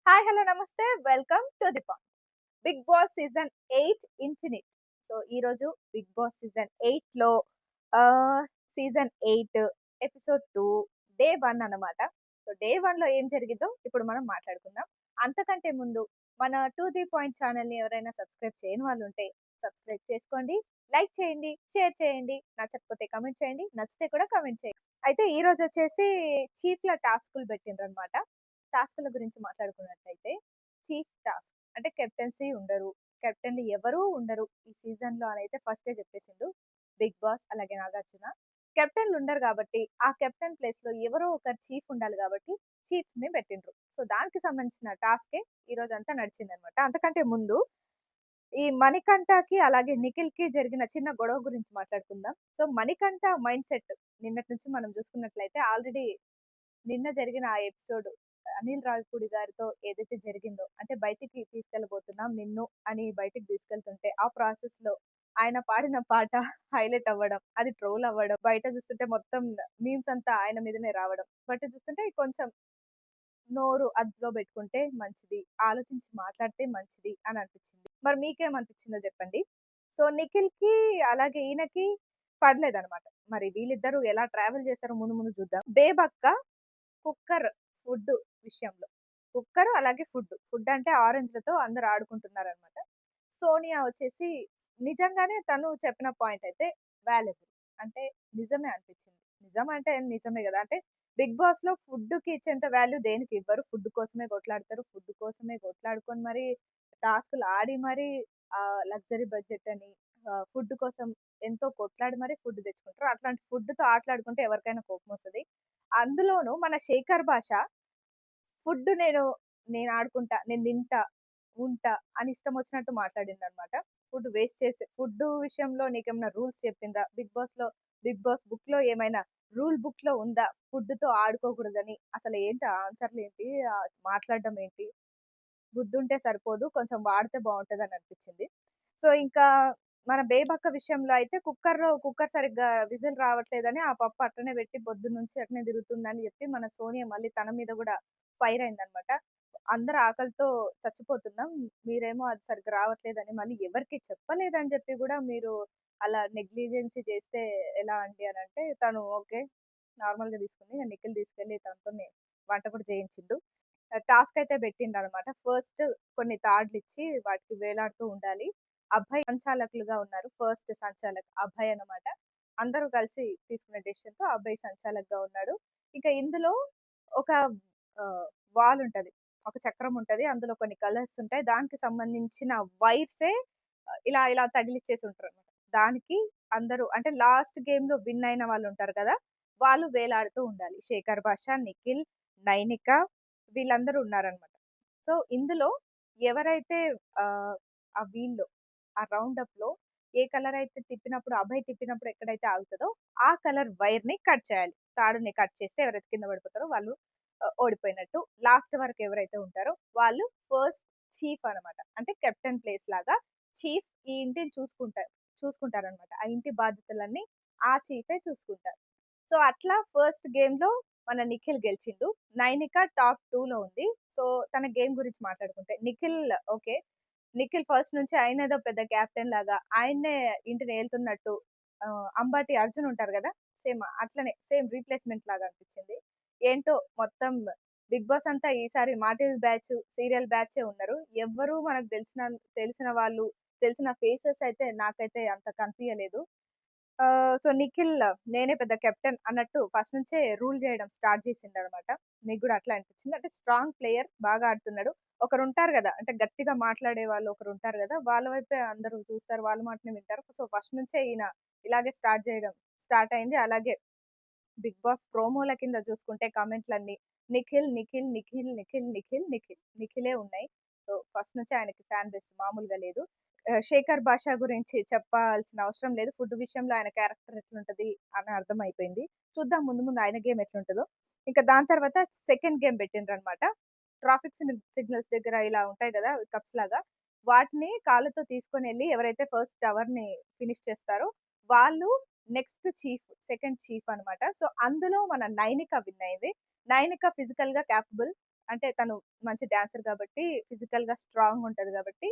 Hi hello నమస్తే welcome to the point. Big boss season 8 infinite. So ఈ రోజు big boss season 8 లో season 8 episode 2 day 1 అన్నమాట. So day 1 లో ఏం జరిగిందో ఇప్పుడు మనం మాట్లాడుకుందాం. అంతకంటే ముందు మన టు ది పాయింట్ ఛానల్ ని ఎవరైనా సబ్స్క్రైబ్ చేయని వాళ్ళు ఉంటే సబ్స్క్రైబ్ చేసుకోండి, లైక్ చేయండి, షేర్ చేయండి, నచ్చకపోతే కమెంట్ చేయండి, నచ్చితే కూడా కమెంట్ చేయండి. అయితే ఈ రోజు వచ్చేసి చీఫ్ ల టాస్కులు పెట్టిండ్రు అనమాట. టాస్కుల గురించి మాట్లాడుకున్నట్లయితే చీఫ్ టాస్క్ అంటే కెప్టెన్సీ ఉండరు, కెప్టెన్లు ఎవరూ ఉండరు ఈ సీజన్ లో అని అయితే ఫస్టే చెప్పేసిండు బిగ్ బాస్. అలాగే నాగార్జున కెప్టెన్లు ఉండరు కాబట్టి ఆ కెప్టెన్ ప్లేస్ లో ఎవరో ఒకరు చీఫ్ ఉండాలి కాబట్టి చీఫ్ ని పెట్టిండ్రు. సో దానికి సంబంధించిన టాస్కే ఈ రోజు అంతా నడిచింది అనమాట. అంతకంటే ముందు ఈ మణికంఠకి అలాగే నిఖిల్ కి జరిగిన చిన్న గొడవ గురించి మాట్లాడుకుందాం. సో మణికంఠ మైండ్ సెట్ నిన్నటి నుంచి మనం చూసుకున్నట్లయితే ఆల్రెడీ నిన్న జరిగిన ఆ ఎపిసోడ్ అనిల్ రావిపూడి గారితో ఏదైతే జరిగిందో, అంటే బయటికి తీసుకెళ్ళబోతున్నాం నిన్ను అని బయటికి తీసుకెళ్తుంటే ఆ ప్రాసెస్ లో ఆయన పాడిన పాట హైలైట్ అవ్వడం, అది ట్రోల్ అవ్వడం, బయట చూస్తుంటే మొత్తం మీమ్స్ అంతా ఆయన మీదనే రావడం, బట్ చూస్తుంటే కొంచెం నోరు అదుపులో పెట్టుకుంటే మంచిది, ఆలోచించి మాట్లాడితే మంచిది అని అనిపించింది. మరి మీకేమనిపించిందో చెప్పండి. సో నిఖిల్ కి అలాగే ఈయనకి పడలేదన్నమాట. మరి వీళ్ళిద్దరూ ఎలా ట్రావెల్ చేస్తారో ముందు ముందు చూద్దాం. బేబక్క కుక్కర్ ఫుడ్ విషయంలో, కుక్కర్ అలాగే ఫుడ్ ఫుడ్ అంటే ఆరెంజ్లతో అందరు ఆడుకుంటున్నారనమాట. సోనియా వచ్చేసి నిజంగానే తను చెప్పిన పాయింట్ అయితే వాల్యుబుల్, అంటే నిజమే అనిపించింది. నిజం అంటే నిజమే కదా, అంటే బిగ్ బాస్ లో ఫుడ్ కి ఇచ్చేంత వాల్యూ దేనికి ఇవ్వరు. ఫుడ్ కోసమే కొట్లాడతారు, ఫుడ్ కోసమే కొట్లాడుకొని మరి టాస్కులు ఆడి మరి లగ్జరీ బడ్జెట్ అని ఫుడ్ కోసం ఎంతో కొట్లాడి మరి ఫుడ్ తెచ్చుకుంటారు. అట్లాంటి ఫుడ్ తో ఆటలాడుకుంటే ఎవరికైనా కోపం వస్తుంది. అందులోనూ మన శేఖర్ భాష ఫుడ్ నేను ఆడుకుంటా, నేను తింటా, ఉంటా అని ఇష్టం వచ్చినట్టు మాట్లాడిందనమాట. ఫుడ్ వేస్ట్ చేసే ఫుడ్ విషయంలో నీకేమైనా రూల్స్ చెప్పిండ్రా? బిగ్ బాస్ బుక్ లో ఏమైనా రూల్ బుక్ లో ఉందా ఫుడ్ తో ఆడుకోకూడదని? అసలు ఏంటి ఆ ఆన్సర్లు ఏంటి? మాట్లాడడం ఏంటి? బుద్ధుంటే సరిపోదు, కొంచెం వాడితే బావుంటదని అనిపిచ్చింది. సో, ఇంకా మన బేబక్క విషయంలో అయితే కుక్కర్ సరిగ్గా విజిల్ రావట్లేదని ఆ పప్పు అట్లనే పెట్టి పొద్దున్నుంచి అట్లనే తిరుగుతుందని చెప్పి మన సోనియా మళ్ళీ తన మీద గూడా ఫైర్ అయిందనమాట. అందరు ఆకలితో చచ్చిపోతున్నాం, మీరేమో అది సరిగ్గా రావట్లేదని మళ్ళీ ఎవరికీ చెప్పలేదని చెప్పి గూడా మీరు అలా నెగ్లిజెన్సీ చేస్తే ఎలా అండి అనంటే, తను ఓకే. నార్మల్‌గా తీసుకుంది. ఇగ నిఖిల్ తీసుకెళ్ళి తనతోని వంట కూడా చేయించిండు. టాస్క్ అయితే పెట్టిండనమాట. ఫస్ట్ కొన్ని తాడ్లిచ్చి వాటికి వేలాడుతూ ఉండాలి. అభయ్ సంచాలకులుగా ఉన్నారు. ఫస్ట్ సంచాలక్ అభయ్ అన్నమాట. అందరూ కలిసి తీసుకున్న డెసిషన్‌తో అభయ్ సంచాలక్‌గా ఉన్నాడు. ఇక ఇందులో ఒక వాల్ ఉంటది. ఒక చక్రం ఉంటది. అందులో కొన్ని కలర్స్ ఉంటాయి. దానికి సంబంధించిన వైర్సే ఇలా ఇలా తగిలిచ్చేసి ఉంటారనమాట. దానికి అందరూ అంటే లాస్ట్ గేమ్‌లో విన్ అయిన వాళ్ళుంటారు కదా! వాళ్ళు వేలాడుతూ ఉండాలి. శేఖర్ భాష, నిఖిల్, నైనిక వీళ్ళందరూ ఉన్నారనమాట. సో, ఇందులో ఎవరైతే ఆహ్, ఆ వీల్‌లో, ఆ రౌండప్‌లో ఏ కలర్ అయితే తిప్పినప్పుడు అభయ్ తిప్పినప్పుడు ఎక్కడైతే ఆగుతదో, ఆ కలర్ వైర్‌ని కట్ చేయాలి. తాడుని కట్ చేస్తే ఎవరైతే కింద పడిపోతారో వాళ్ళు ఓడిపోయినట్టు. లాస్ట్ వరకు ఎవరైతే ఉంటారో వాళ్ళు ఫస్ట్ చీఫ్ అనమాట. అంటే కెప్టెన్ ప్లేస్ లాగా చీఫ్ ఈ ఇంటిని చూసుకుంటారనమాట. ఆ ఇంటి బాధ్యతలన్నీ ఆ చీఫే చూసుకుంటారు. సో, అట్లా ఫస్ట్ గేమ్‌లో మన నిఖిల్ గెలిచిండు. నైనిక టాప్ 2లో ఉంది. సో, తన గేమ్ గురించి మాట్లాడుకుంటే నిఖిల్ ఓకే. నిఖిల్ ఫస్ట్ నుంచి ఆయనేదో పెద్ద కెప్టెన్ లాగా ఆయన్నే ఇంటిని ఏలుతున్నట్టు, అంబటి అర్జున్ ఉంటారు గదా! సేమ్ అట్లనే సేమ్ రీప్లేస్‌మెంట్ లాగా అనిపించింది. ఏంటో మొత్తం బిగ్ బాస్ అంతా ఈసారి మా టీవీ బ్యాచ్, సీరియల్ బ్యాచే ఉన్నారు. ఎవ్వరు మనకు తెలిసిన వాళ్ళు, తెలిసిన ఫేసెస్ అయితే నాకైతే అంత కనిపియలేదు. సో, నిఖిల్ నేనే పెద్ద కెప్టెన్ అన్నట్టు ఫస్ట్ నుంచే రూల్ చేయడం స్టార్ట్ చేసిండనమాట. మీకు గూడా అట్లా అనిపించిందా? అంటే స్ట్రాంగ్ ప్లేయర్ బాగా ఆడుతున్నాడు. ఒకరుంటారు గదా! అంటే గట్టిగా మాట్లాడే వాళ్ళు ఒకరుంటారు గదా! వాళ్ళ వైపే అందరూ చూస్తారు. వాళ్ళ మాటనే వింటారు. సో, ఫస్ట్ నుంచే ఈయన ఇలాగే స్టార్ట్ అయింది. అలాగే బిగ్ బాస్ ప్రోమోల కింద చూసుకుంటే కామెంట్‌లన్నీ నిఖిల్, నిఖిల్, నిఖిల్, నిఖిల్, నిఖిల్, నిఖిల్, నిఖిలే ఉన్నాయి. సో, ఫస్ట్ నుంచి ఆయనకి ఫ్యాన్ బేస్ మామూలుగా లేదు. శేఖర్ భాష గురించి చెప్పాల్సిన అవసరం లేదు. ఫుడ్ విషయంలో ఆయన క్యారెక్టర్ ఎట్లుంటది అని అర్థమైపోయింది. చూద్దాం ముందు ముందు ఆయన గేమ్ ఎట్లుంటదో. ఇంకా దాని తర్వాత సెకండ్ గేమ్ పెట్టిండ్రనమాట. ట్రాఫిక్ సిగ్నల్స్ దగ్గర ఇలా ఉంటాయి గదా! కప్స్ లాగా. వాటిని కాళ్ళతో తీసుకొనెళ్ళి ఎవరైతే ఫస్ట్ టవర్‌ని ఫినిష్ చేస్తారో వాళ్ళు నెక్స్ట్ సెకండ్ చీఫ్ అనమాట. సో, అందులో మన నైనిక విన్ అయింది. నైనిక ఫిజికల్‌గా కేపబుల్. అంటే తను మంచి డాన్సర్ కాబట్టి ఫిజికల్‌గా స్ట్రాంగ్ ఉంటది కాబట్టి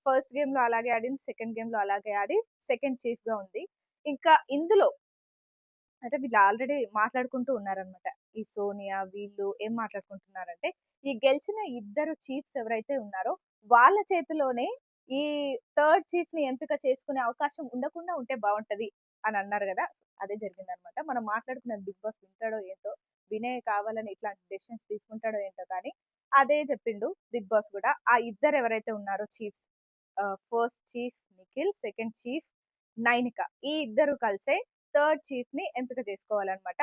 ఫస్ట్ గేమ్‌లో అలాగే ఆడింది. సెకండ్ గేమ్‌లో అలాగే ఆడి సెకండ్ చీఫ్‌గా ఉంది. ఇంకా ఇందులో అంటే వీళ్ళు ఆల్రెడీ మాట్లాడుకుంటూ ఉన్నారనమాట. ఈ సోనియా వీళ్ళు ఏం మాట్లాడుకుంటున్నారంటే, ఈ గెలిచిన ఇద్దరు చీఫ్స్ ఎవరైతే ఉన్నారో, వాళ్ళ చేతిలోనే ఈ థర్డ్ చీఫ్‌ని ఎంపిక చేసుకునే అవకాశం ఉండకుండా ఉంటే బావుంటది అని అన్నారు గదా! అదే జరిగిందనమాట. మనం మాట్లాడుకున్నది బిగ్ బాస్ వింటాడో ఏంటో, వినే కావాలని ఇట్లాంటి డెసిషన్స్ తీసుకుంటాడో ఏంటో కానీ, అదే చెప్పిండు బిగ్ బాస్ గూడా. ఆ ఇద్దరు ఎవరైతే ఉన్నారో chiefs first chief Nikhil, second chief Nainika. ఈ ఇద్దరు కలిసే థర్డ్ చీఫ్‌ని ఎంపిక చేసుకోవాలనమాట.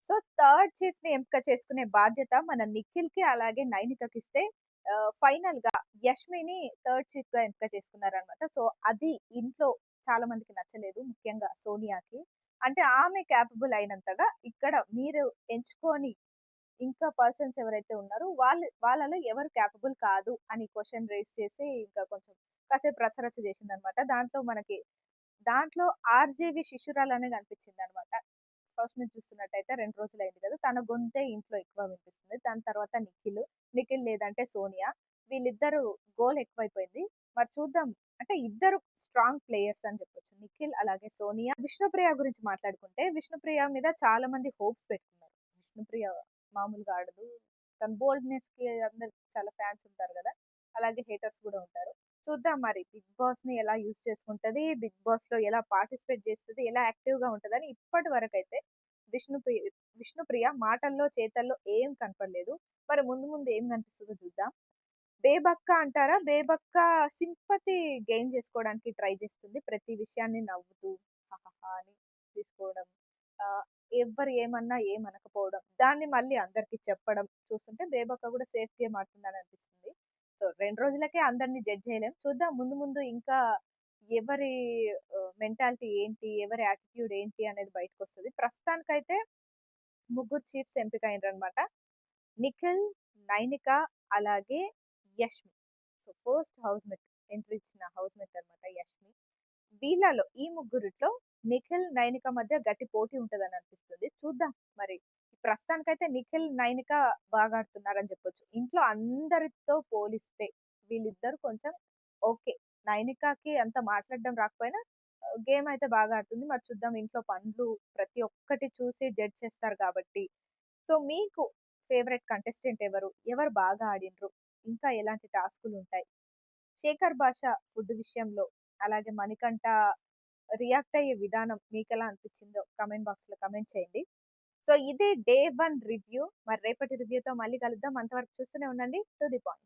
సో, థర్డ్ చీఫ్‌ని ఎంపిక చేసుకునే బాధ్యత మన నిఖిల్‌కి అలాగే నైనికకిస్తే ఫైనల్‌గా యష్మిని థర్డ్ చీఫ్‌గా ఎంపిక చేసుకున్నారనమాట. సో, అది ఇంట్లో చాలా మందికి నచ్చలేదు. ముఖ్యంగా సోనియాకి. అంటే ఆమె కేపబుల్ అయినంతగా ఇక్కడ మీరు ఎంచుకొని ఇంకా పర్సన్స్ ఎవరైతే ఉన్నారో వాళ్ళలో ఎవరు కేపబుల్ కాదు అని క్వెషన్ రైజ్ చేసి ఇంకా కొంచెం కాసేపు రచ్చరచ్చ చేసిందనమాట. దాంట్లో ఆర్‌జేవి శిష్యురాలనే కనిపించిందనమాట. ఫస్ట్ నుంచి చూస్తున్నట్టయితే 2 రోజులయింది కదా! తన గొంతే ఇంట్లో ఎక్కువ వినిపిస్తుంది. దాని తర్వాత నిఖిల్ లేదంటే సోనియా. వీళ్ళిద్దరూ గోల్ ఎక్కువైపోయింది. మరి చూద్దాం. అంటే ఇద్దరు స్ట్రాంగ్ ప్లేయర్స్ అని చెప్పొచ్చు. నిఖిల్ అలాగే సోనియా. విష్ణుప్రియ గురించి మాట్లాడుకుంటే విష్ణుప్రియ మీద చాలా మంది హోప్స్ పెట్టుకున్నారు. విష్ణుప్రియ మామూలుగా ఆడదు. తన బోల్డ్‌నెస్‌కి అందరికి చాలా ఫ్యాన్స్ ఉంటారు గదా! అలాగే హేటర్స్ గూడా ఉంటారు. చూద్దాం మరి బిగ్ బాస్‌ని ఎలా యూజ్ చేసుకుంటది? బిగ్ బాస్‌లో ఎలా పార్టిసిపేట్ చేస్తది? ఎలా యాక్టివ్‌గా ఉంటదని ఇప్పటి వరకైతే విష్ణుప్రియ విష్ణుప్రియ మాటల్లో, చేతల్లో ఏం కనపడలేదు. మరి ముందు ముందు ఏం కనిపిస్తదో చూద్దాం. బేబక్క అంటారా? బేబక్క సింపతి గెయిన్ చేసుకోవడానికి ట్రై చేస్తుంది. ప్రతి విషయాన్ని నవ్వుతూ హాహాహా అని తీసుకోవడం. ఆహ్, ఎవ్వరు ఏమన్నా ఏమనకపోవడం. దాన్ని మళ్ళీ అందరికి చెప్పడం. చూస్తుంటే బేబక్క కూడా సేఫ్ గేమ్ ఆడుతుందని అనిపిస్తుంది. సో 2 రోజులకే అందరిని జడ్జ్ చేయలేం. చూద్దాం ముందు ముందు ఇంకా ఎవరి మెంటాలిటీ ఏంటి? ఎవరి యాటిట్యూడ్ ఏంటి? అనేది బయటకొస్తది. ప్రస్తుతానికైతే ముగ్గురు చీఫ్స్ ఎంపికయిండ్రనమాట. నిఖిల్, నైనిక అలాగే Yashmi. So, first housemate entry ఇచ్చిన హౌస్‌మేట్ అన్నమాట యష్మి. వీళ్ళలో ఈ ముగ్గురిట్లో నిఖిల్, నైనిక మధ్య గట్టి పోటీ ఉంటదని అనిపిస్తుంది. చూద్దాం మరి. ప్రస్తుతానికైతే నిఖిల్, నైనిక బాగా ఆడుతున్నారని చెప్పొచ్చు. ఇంట్లో అందరితో పోలిస్తే వీళ్ళిద్దరు కొంచెం ఓకే. నైనికకి అంత మాట్లాడడం రాకపోయినా గేమ్ అయితే బాగా ఆడుతుంది. మరి చూద్దాం ఇంట్లో పనులు ప్రతి ఒక్కటి చూసి జడ్జ్ చేస్తారు కాబట్టి సో, మీకు ఫేవరెట్ కంటెస్టెంట్ ఎవరు? ఎవరు బాగా ఆడిండ్రు? ఇంకా ఎలాంటి టాస్కులుంటాయి? శేఖర్ భాష ఫుడ్ విషయంలో, అలాగే మణికంఠ రియాక్ట్ అయ్యే విధానం మీకెలా అనిపిచ్చిందో కామెంట్ బాక్స్‌లో కామెంట్ చేయండి. సో, ఇదే డే 1 రివ్యూ. మరి రేపటి రివ్యూతో మళ్ళీ కలుద్దాం. అంతవరకు చూస్తూనే ఉండండి. To the point.